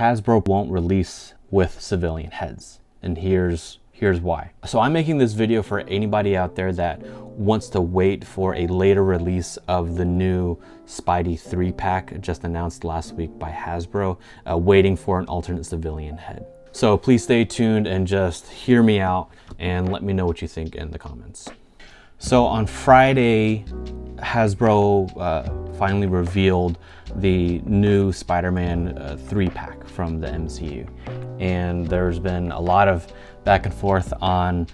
Hasbro won't release with civilian heads, and here's why. So I'm making this video for anybody out there that wants to wait for a later release of the new Spidey 3-pack just announced last week by Hasbro, waiting for an alternate civilian head. So please stay tuned and just hear me out and let me know what you think in the comments. So on Friday, Hasbro finally revealed the new Spider-Man 3-pack from the MCU. And there's been a lot of back and forth on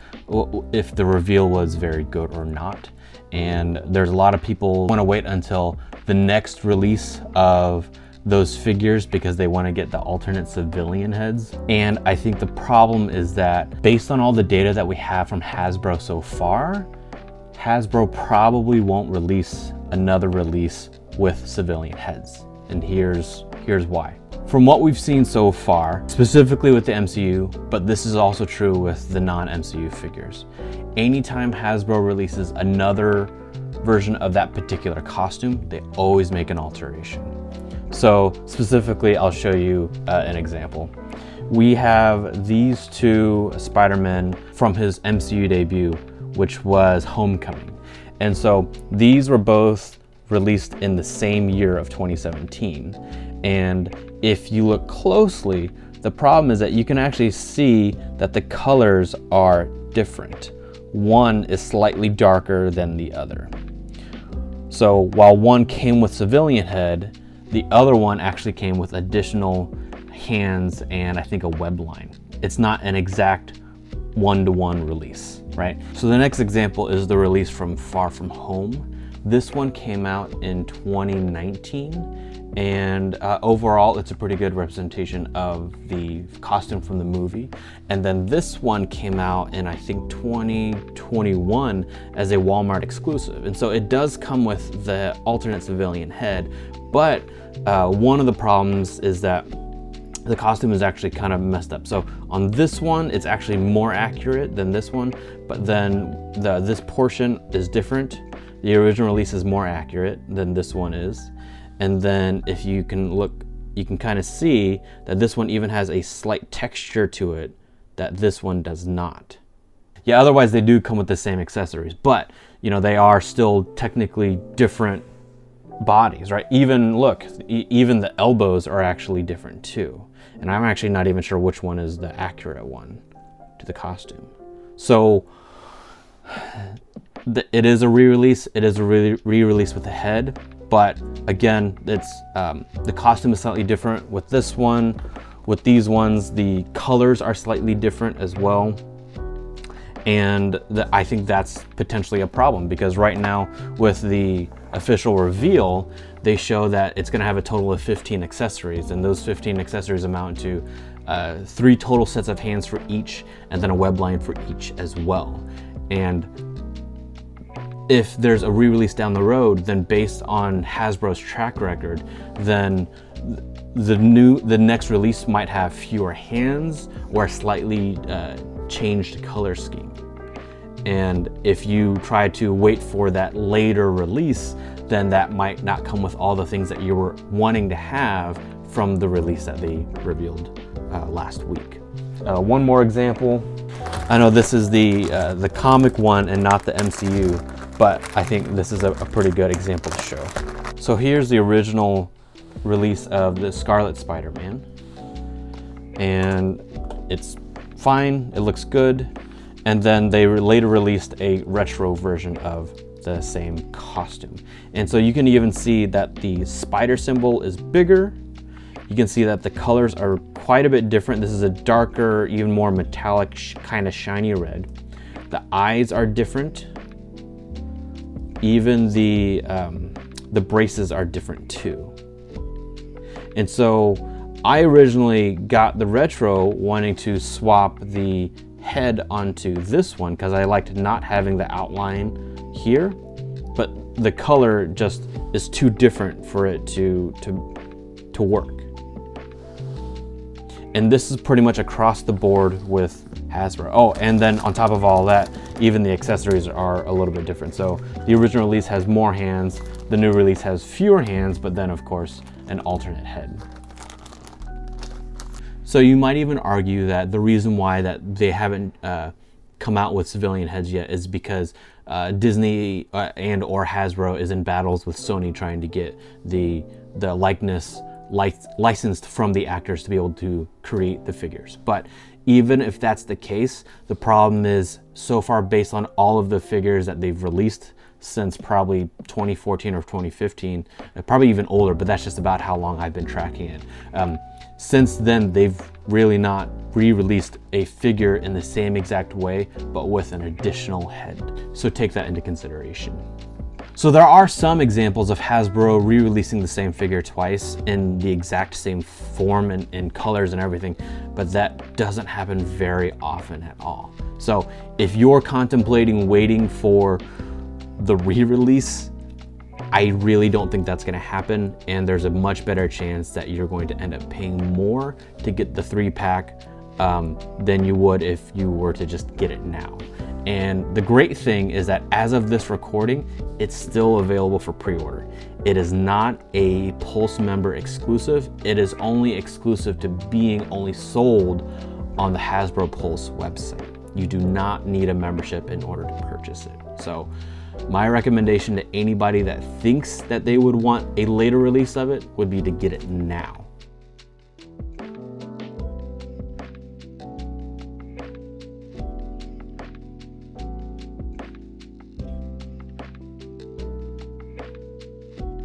if the reveal was very good or not. And there's a lot of people want to wait until the next release of those figures because they want to get the alternate civilian heads. And I think the problem is that based on all the data that we have from Hasbro so far, Hasbro probably won't release another release with civilian heads. And here's why. From what we've seen so far, specifically with the MCU, but this is also true with the non-MCU figures, anytime Hasbro releases another version of that particular costume, they always make an alteration. So specifically, I'll show you an example. We have these two Spider-Men from his MCU debut, which was Homecoming. And so these were both released in the same year of 2017. And if you look closely, the problem is that you can actually see that the colors are different. One is slightly darker than the other. So while one came with civilian head, the other one actually came with additional hands and I think a web line. It's not an exact one-to-one release, right? So the next example is the release from Far From Home. This one came out in 2019. And overall, it's a pretty good representation of the costume from the movie. And then this one came out in, I think, 2021 as a Walmart exclusive. And so it does come with the alternate civilian head, but one of the problems is that the costume is actually kind of messed up. So on this one, it's actually more accurate than this one, but then this portion is different. The original release is more accurate than this one is. And then if you can look, you can kind of see that this one even has a slight texture to it that this one does not. Yeah, otherwise they do come with the same accessories, but you know, they are still technically different bodies, right? Even look, even the elbows are actually different too. And I'm actually not even sure which one is the accurate one to the costume. So it is a re-release. It is a re-release with the head. But again, it's the costume is slightly different with this one. With these ones, the colors are slightly different as well. And I think that's potentially a problem because right now with the official reveal, they show that it's gonna have a total of 15 accessories, and those 15 accessories amount to 3 total sets of hands for each, and then a web line for each as well. And if there's a re-release down the road, then based on Hasbro's track record, then the next release might have fewer hands or a slightly changed color scheme. And if you try to wait for that later release, then that might not come with all the things that you were wanting to have from the release that they revealed last week. One more example. I know this is the comic one and not the MCU, but I think this is a pretty good example to show. So here's the original release of the Scarlet Spider-Man. And it's fine, it looks good. And then they later released a retro version of the same costume. And so you can even see that the spider symbol is bigger. You can see that the colors are quite a bit different. This is a darker, even more metallic, kind of shiny red. The eyes are different. Even the braces are different too. And so I originally got the retro wanting to swap the head onto this one because I liked not having the outline here, but the color just is too different for it to work. And this is pretty much across the board with Hasbro. Oh, and then on top of all that, even the accessories are a little bit different. So the original release has more hands, the new release has fewer hands, but then of course an alternate head. So you might even argue that the reason why that they haven't come out with civilian heads yet is because Disney and or Hasbro is in battles with Sony trying to get the likeness licensed from the actors to be able to create the figures. But even if that's the case, the problem is so far, based on all of the figures that they've released since probably 2014 or 2015, probably even older, but that's just about how long I've been tracking it. Since then, they've really not re-released a figure in the same exact way, but with an additional head. So take that into consideration. So there are some examples of Hasbro re-releasing the same figure twice in the exact same form and colors and everything, but that doesn't happen very often at all. So if you're contemplating waiting for the re-release, I really don't think that's going to happen, and there's a much better chance that you're going to end up paying more to get the 3-pack than you would if you were to just get it now. And the great thing is that as of this recording, it's still available for pre-order. It is not a Pulse member exclusive. It is only exclusive to being only sold on the Hasbro Pulse website. You do not need a membership in order to purchase it. So my recommendation to anybody that thinks that they would want a later release of it would be to get it now.